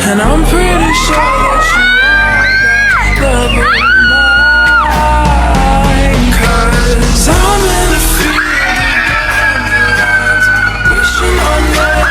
And I'm pretty sure that you are the love of mine. 'Cause I'm in a field wishing on that.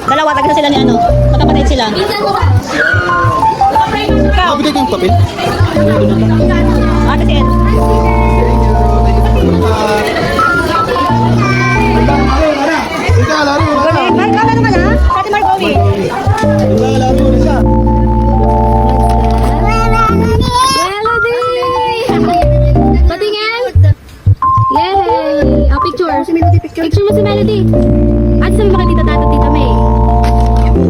Dalawa, tagisa sila ni ano. Magkapatid sila. Ikaw. Mabigay ko yung papel. Ate si Ed. Mark, ano naman ha? Ate Mark, okay. Melody! Patingin! Yay! Picture. Picture mo si Melody. At sabi mo kay Tita Tato, Tita May.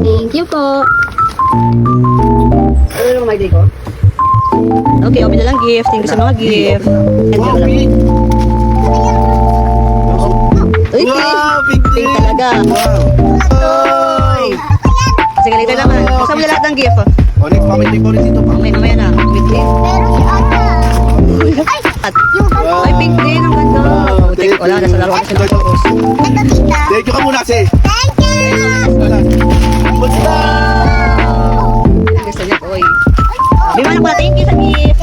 Thank you po. Ano naman may day ko? Okay, open na lang gift. Thank you sa mga gift. Uy, pink talaga. Sige, later naman. Buksan mo na lahat ng gift. O, next, pamit ko rin dito. Mamaya na. Wait, ay, pink din. Ang ganda. Wala, nasa laro kasi ng focus. Thank you ka muna kasi. Gusto niya po, oy. Bimana ko na, thank you sa gift.